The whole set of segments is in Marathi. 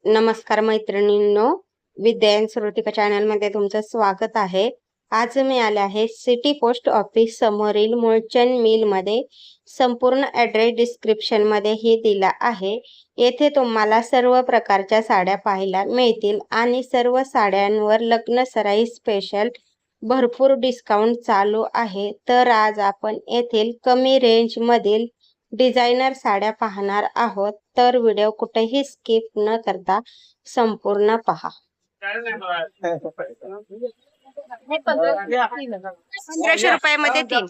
नमस्कार मैत्रिणींनो, विद्या श्रुतिका चॅनल मध्ये तुमचं स्वागत आहे। आज मी आले आहे सिटी पोस्ट ऑफिस समोरील मुळचंद मिल मध्ये। संपूर्ण ॲड्रेस डिस्क्रिप्शन मध्ये ही दिला आहे। येथे तुम्हाला सर्व प्रकारच्या साड्या पाहायला मिळतील आणि सर्व साड्यांवर लग्न सराई स्पेशल भरपूर डिस्काउंट चालू आहे। तर आज आपण येथील कमी रेंज मधील डिझायनर साड्या पाहणार आहोत, तर व्हिडिओ कुठेही स्किप न करता संपूर्ण पहा। 1500 रुपयामध्ये 3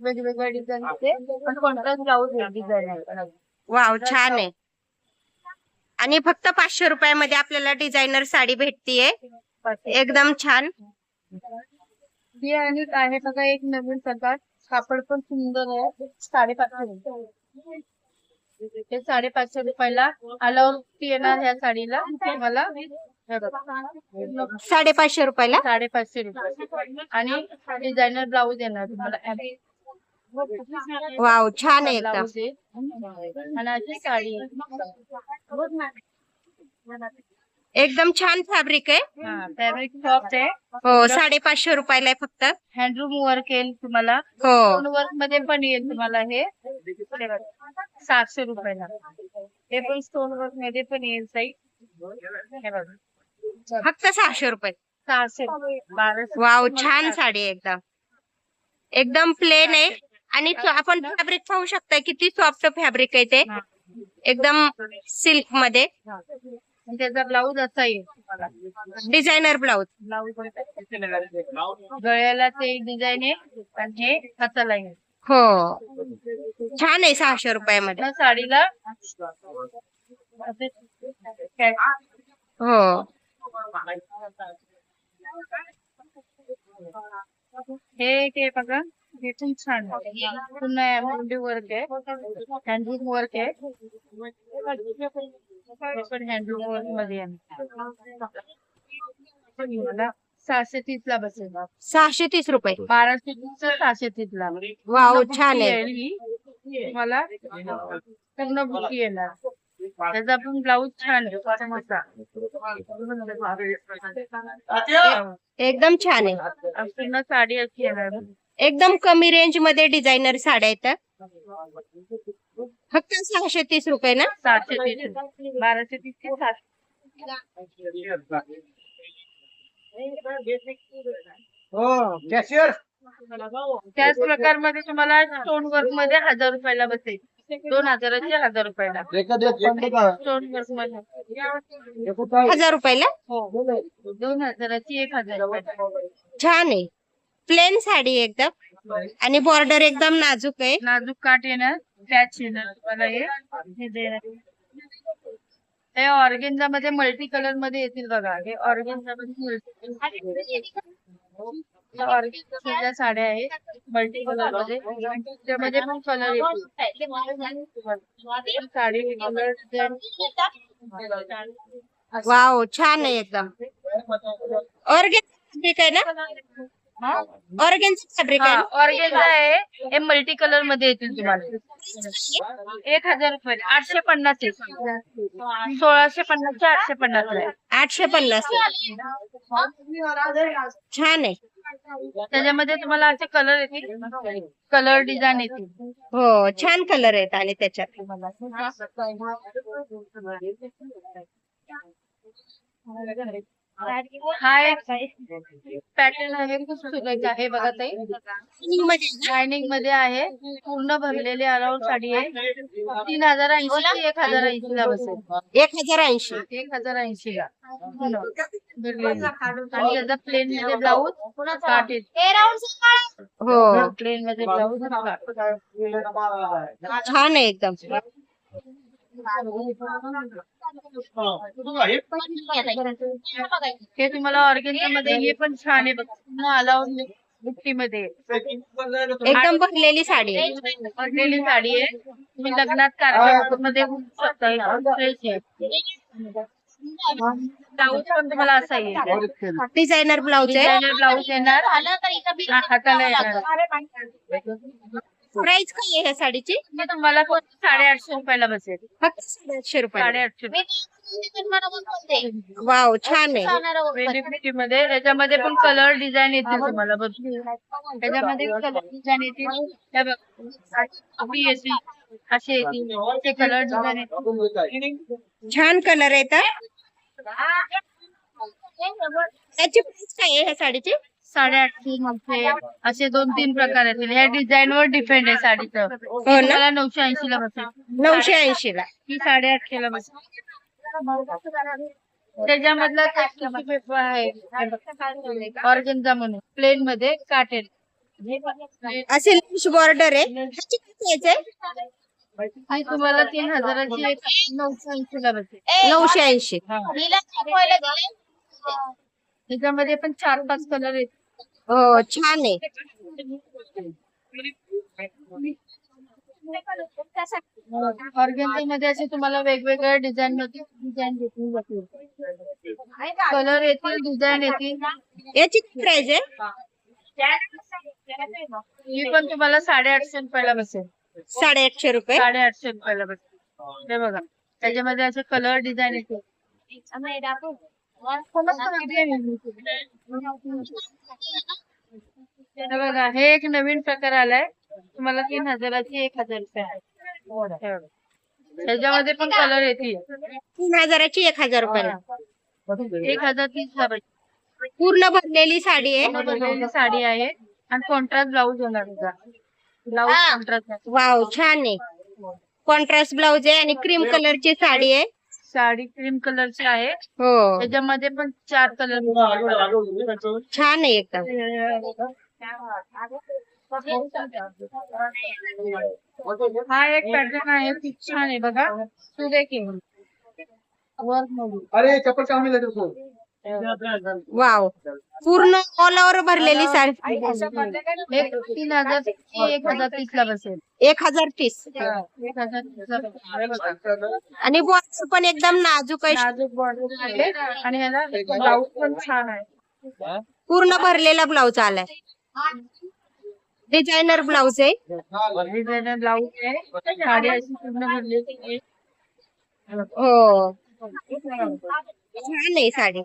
वेगवेगळ्या डिझाईनचे पण कॉन्ट्रास्ट ब्लाउज डिझाईन आहे। वाव, छान आहे। आणि फक्त 500 रुपयामध्ये आपल्याला डिझायनर साडी भेटतीये, एकदम छान। ही आणि आहे बघा एक नवीन प्रकार, कापड पण सुंदर आहे। 550 ते 550 रुपयाला अलाउटी येणार ह्या साडीला मला 550 रुपयाला 550 रुपये आणि डिझायनर ब्लाउज येणार तुम्हाला। वाव, छान आहे एकदम। ब्लाउज आणि अशी साडी एकदम छान फॅब्रिक आहे। फॅब्रिक सॉफ्ट आहे। हो, 550 रुपयाला आहे फक्त। हँडलूम वर्क येईल तुम्हाला, हो, स्टोन वर्क मध्ये पण येईल तुम्हाला। हे 700 रुपयाला, हे पण स्टोन वर्क मध्ये पण येईल ताई। हे बघा फक्त 600 रुपये। 600 1200। वाव, छान साडी आहे एकदम। एकदम प्लेन आहे आणि आपण फॅब्रिक पाहू शकता किती सॉफ्ट फॅब्रिक आहे ते, एकदम सिल्क मध्ये। त्याचा ब्लाउज असा येईल, डिझायनर ब्लाउज। गळ्याला ते डिझाईन आहे आणि हे हाताला आहे। हो, छान आहे 600 रुपयामध्ये। साडीला हो, हे बघा, हे पण छान आहे। पुन्हा एम्ब्रॉयडरी वर्क आहे, हँडलूम वर्क आहे। हे पण हँडलूम वर्क मध्ये आहे। 630 ला बसेल। 630 रुपये। 1230 630 ला। वाव, छान आहे। मला पूर्ण बुटी येणार, त्याचा पण ब्लाउज छान आहे। एकदम छान आहे। पूर्ण साडी अशी येणार, एकदम कमी रेंज मध्ये डिझायनर साड्या येतात। फक्त 630 रुपये ना। 730 1230 ते 700। त्याच प्रकार मध्ये तुम्हाला स्टोन वर्क मध्ये 1000 रुपयाला बसेल। 2000 चे 1000 रुपयाला स्टोन वर्क मध्ये। 1000 रुपयाला। हो, 2000 ची 1000 रुपयाला। छान आहे, प्लेन साडी एकदम आणि बॉर्डर एकदम नाजूक आहे। नाजूक काट येणार, पॅच येणार तुम्हाला। हे देणार, हे ऑर्गेन्झा मध्ये मल्टी कलर मध्ये येतील बघा। हे ऑर्गेन्झा मध्ये ऑर्गेन्झा साड्या आहेत मल्टी कलर मध्ये, त्यामध्ये पण कलर येतील। साडी कलर वाव, छान आहे एकदम। ऑर्गेन्झा फॅब्रिक आहे ना। ऑर्गेन्झा फॅब्रिक आहे ना? ऑर्गेन्झा आहे, हे मल्टी कलर मध्ये येतील तुम्हाला। 1000 रुपये 850 1650 चे 850 850। छान आहे। त्याच्यामध्ये तुम्हाला असे कलर येतील, कलर डिझाईन येतील। हो, छान कलर आहेत आणि त्याच्यात हा एक पॅटर्न आहे, खूप सुरेख आहे बघा ताई। लाइनिंग मध्ये आहे, पूर्ण भरलेली अराउंड साडी आहे। 3080 ते 1080 ला बसेल। 1080। 1080 ला भरलेली, आणि याचा प्लेन मध्ये ब्लाउज काट येते। हो, प्लेन मध्ये ब्लाउज छान आहे एकदम। हे तुम्हाला ऑर्गेन्झा मध्ये, हे पण छान आहे बघा। अलाउड बुट्टी मध्ये एकदम भरलेली साडी आहे। भरलेली साडी आहे, तुम्ही लग्नात कार्यक्रम मध्ये घालू शकता। फ्रेश आहे। ब्लाउज पण तुम्हाला असा येईल, डिझायनर ब्लाउज आहे। डिझायनर ब्लाउज येणार, हाताला येणार। प्राइस काय आहे ह्या साडीची? मी तुम्हाला 850 रुपयाला बसेल. फक्त 850 रुपये. 850. वाव, छान आहे. वेनिटी मध्ये त्याच्यामध्ये पण कलर डिझाईन येतील तुम्हाला बघ. त्याच्यामध्ये कलर डिझाईन येतील. हे बघ. अशी येतील. असे येतील. ते कलर डिझाईन येतील. छान कलर आहे तर. त्याची प्राइस काय आहे ह्या साडीची? 850, 900 असे 2-3 प्रकार येतील. ह्या डिझाईन वर डिपेंड आहे साडीचं. हो ना. तुम्हाला 980 ला बसेल. 980 ला. ही 850 ला बसेल. त्याच्यामधला पेपर आहे ऑर्गेन्झा म्हणून प्लेन मध्ये काटेल. असे लिश बॉर्डर आहे. ह्याची किती प्राइस आहे? ही तुम्हाला 3000ची एक 980 ला बसेल. 980. त्याच्यामध्ये पण 4-5 कलर आहेत. हो, छान आहे. ऑर्गेन्झा मध्ये असे तुम्हाला वेगवेगळ्या डिझाईन मध्ये डिझाईन भेटून जातील. कलर येतील, डिझाईन येतील. याची किती प्राइस आहे? ही पण तुम्हाला 850 रुपयाला बसेल. 850 रुपये. 850 रुपयाला बसेल. हे बघा त्याच्यामध्ये असे कलर डिझाईन येतील. हे बघा हे एक नवीन प्रकार आलाय. तुम्हाला 3000ची 1000 रुपये आहे. त्याच्यामध्ये पण कलर येतील. 3000ची 1000 रुपयाला. 1030 ला बसेल. पूर्ण भरलेली साडी आहे. भरलेली साडी आहे आणि कॉन्ट्रास्ट ब्लाऊज होणार त्याचा. Blouse contrast. वाव, छान आहे. कॉन्ट्रास्ट ब्लाउज आहे आणि क्रीम कलरची साडी आहे. साडी क्रीम कलरची आहे. हो, त्याच्यामध्ये पण 4 कलर. छान आहे एकदम. हा एक पॅटर्न आहे खूप छान आहे बघा. सुरेख वर्क मध्ये. अरे चप्पल काम मिला तेरे को. वाव, पूर्ण ऑल ओव्हर भरलेली साडी. एक 3000 ची 1030 ला बसेल. 1030. 1030 ला बसेल. आणि बॉर्डर पण एकदम नाजूक आहे. नाजूक बॉर्डर आहे आणि ह्याला ब्लाऊज पण छान आहे. पूर्ण भरलेला ब्लाउज आलाय. डिझायनर ब्लाउज आहे. डिझायनर ब्लाऊज आहे. साडी अशी पूर्ण भरलेली आहे. हो, छान आहे साडी.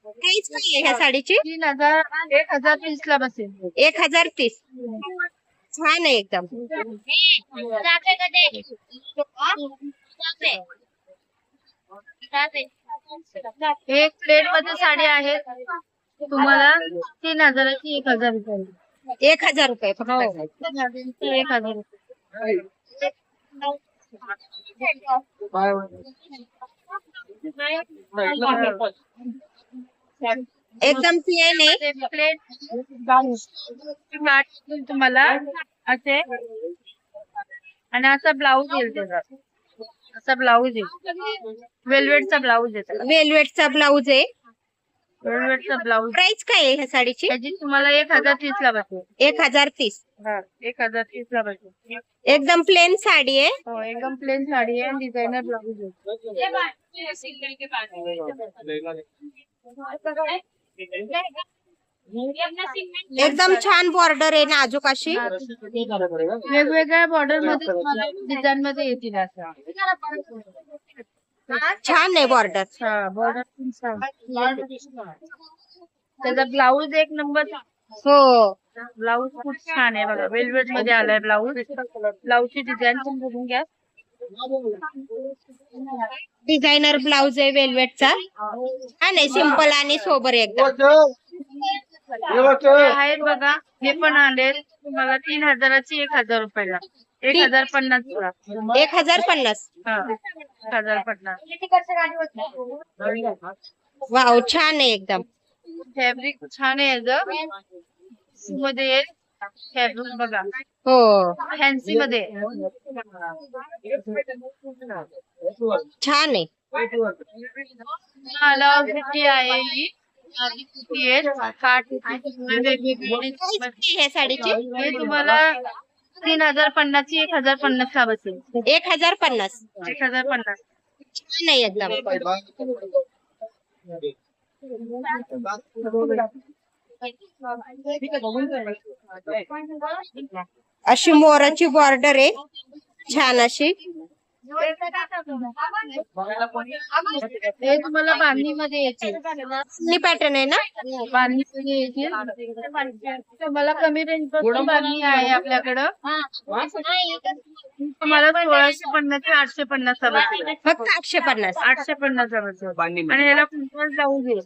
प्राइस काय आहे ह्या साडीची? 1030 ला बसेल. 1030. छान आहे एकदम. एक प्लेट मध्ये साडी आहे तुम्हाला 3000ची 1000 रुपये. 1000 रुपये फक्त. 1000 रुपये. एकदम प्लेन आहे. प्लेट तुम्हाला असे आणि असा ब्लाऊज येईल त्याचा. असा ब्लाऊज येईल. वेल्वेटचा ब्लाऊज येतो. वेल्वेटचा ब्लाउज आहे. वेल्वेटचा ब्लाऊज. प्राइस काय आहे ह्या साडीची? त्याची तुम्हाला 1030 ला बसेल. 1030. 1030 ला बसेल. एकदम प्लेन साडी आहे. हो एकदम प्लेन साडी आहे आणि डिझायनर ब्लाऊज आहे. एकदम छान बॉर्डर आहे नाजूक अशी. वेगवेगळ्या बॉर्डर मध्ये तुम्हाला डिझाईन मध्ये येतील असं. छान आहे बॉर्डर. बॉर्डर पण छान. त्याचा ब्लाऊज एक नंबर. हो, ब्लाऊज खूप छान आहे बघा. वेल्वेट मध्ये आलाय ब्लाऊज. ब्लाऊजची डिझाईन पण बघून घ्या. डिझायनर ब्लाउज आहे वेल्वेटचा. छान आहे, सिंपल आणि सोबर एकदम. हे आहेत बघा. हे पण आले तुम्हाला 3000ची 1000 रुपयाला. 1050 ला. 1050. 1050. वाव, छान आहे एकदम. फॅब्रिक छान आहे याचं. मध्ये येईल फॅब्रिक बघा. हो, फॅन्सी मध्ये छान आहे. मला बुट्टी आहे ही. बुट्टी आहे. काठ वेगवेगळी. ह्या साडीची हे तुम्हाला 3050ची 1050 ला बसेल. 1050. 1050. छान आहे एकदम. अशी मोराची बॉर्डर आहे छान अशी. हे तुम्हाला बांधणीमध्ये येतील. पॅटर्न आहे ना. बांधणीमध्ये येतील. तुम्हाला कमी रेंज पासून बांधणी आहे आपल्याकडं. तुम्हाला 1650 ते 850 चा बसेल. फक्त 850. 850 चा बसेल. आणि ह्याला कॉन्ट्रास्ट ब्लाऊज आहे.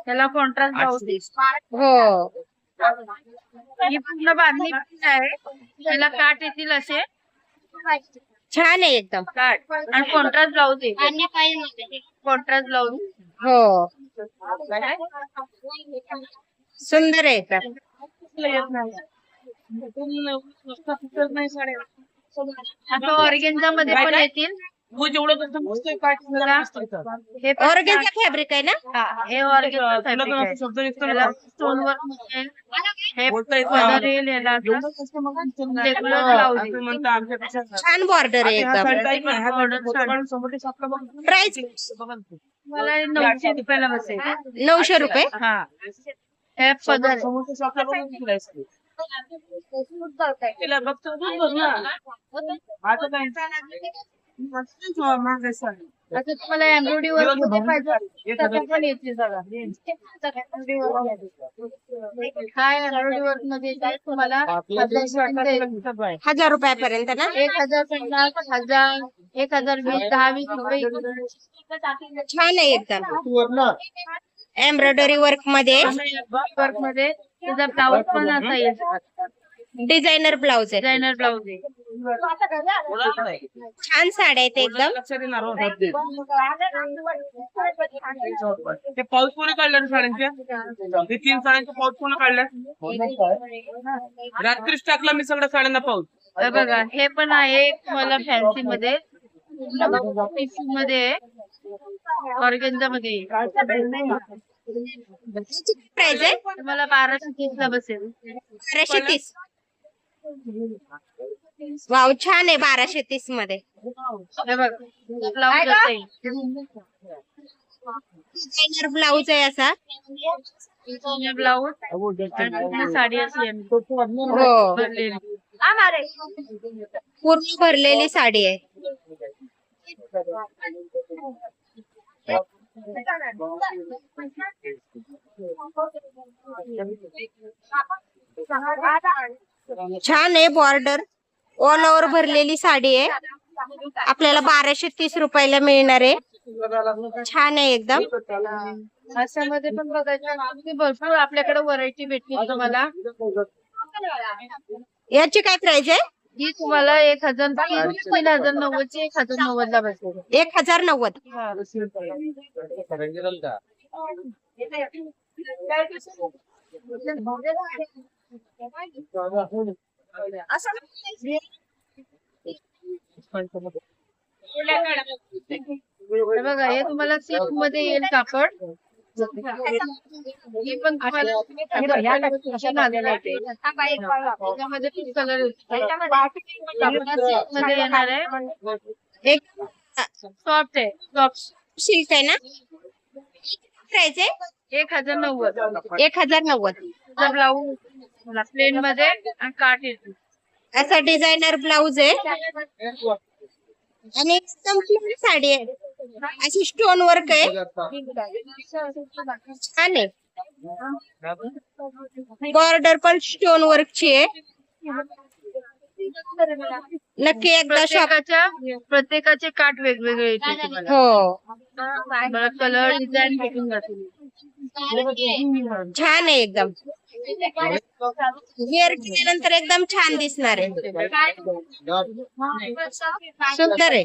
ह्याला कॉन्ट्रास्ट ब्लाऊज आहे. हो ही पूर्ण बांधणी आहे. ह्याला काठ येतील असे. छान आहे एकदम. काठ आणि कॉन्ट्रास्ट ब्लाऊज आहे. Contrast blouse. हो सुंदर आहे एकदम. असं ऑर्गेन्झा मध्ये पण येतील. हे ऑर्गेन्झा फॅब्रिक आहे ना. हे ऑर्गेन्झा स्टोन वर्क मिळेल. हे पदर येईल याला. Regular blouse. छान बॉर्डर आहे एकदम. प्राइस मला 900 रुपयाला बसेल. 900 रुपये. हा हे पदर आता तुम्हाला एम्ब्रॉयडरी वर्क मध्ये पाहिजे तसं पण येते सगळं. हा एम्ब्रॉयडरी वर्क मध्ये येते तुम्हाला 1000 रुपयापर्यंत ना. 1050, 1000, 1020, 10-20 रुपये. छान आहे एकदम. एम्ब्रॉयडरी वर्क मध्ये. वर्क मध्ये त्याचा ब्लाऊज पण असा येईल. डिझायनर ब्लाउज आहे. डिझायनर ब्लाऊज आहे. छान साड्या आहेत एकदम. ते पाऊस कोणी काढल्या साड्यांच्या? ते 3 साड्यांचे पाऊस कोणी काढल्या? रात्रीच टाकला मी सगळ्या साड्यांना पाऊस. हे बघा हे पण आहे तुम्हाला फॅन्सी मध्ये. टिश्यू मध्ये ऑर्गेन्झा मध्ये प्राइस आहे तुम्हाला 1230 ला बसेल. 1230. वाव छान आहे 1230 मध्ये. हे बघ ब्लाऊज असेल. डिझायनर ब्लाउज आहे असा. ब्लाऊज आणि साडी अशी आहे. हो भरलेली. पूर्ण भरलेली साडी आहे. छान आहे बॉर्डर. ऑल ओव्हर भरलेली साडी आहे. आपल्याला 1230 रुपयाला मिळणार आहे. छान आहे एकदम. अशामध्ये पण बघायचं भरपूर आपल्याकडे व्हरायटी भेटतील तुम्हाला. याची काय प्राइस आहे. ही तुम्हाला 3090 ची 1090 ला बसेल. 1090. हे बघा हे तुम्हाला सिल्क मध्ये येईल कापड. हे पण तुम्हाला त्याच्यामध्ये पण कलर मध्ये येणार आहे. एक सॉफ्ट आहे. सॉफ्ट सिल्क आहे ना. प्राइस आहे 1090. 1090. ब्लाऊज प्लेन मध्ये आणि काठ येते. असा डिझायनर ब्लाउज आहे आणि एकदम प्लेन साडी आहे. अशी स्टोन वर्क आहे. छान आहे. बॉर्डर पण स्टोन वर्कची आहे. नक्की एकदा शॉप. प्रत्येकाचे काठ वेगवेगळे येते तुम्हाला. हो कलर डिझाईन भेटून जातील. छान आहे एकदम. वेअर केल्यानंतर एकदम छान दिसणार आहे. सुंदर आहे.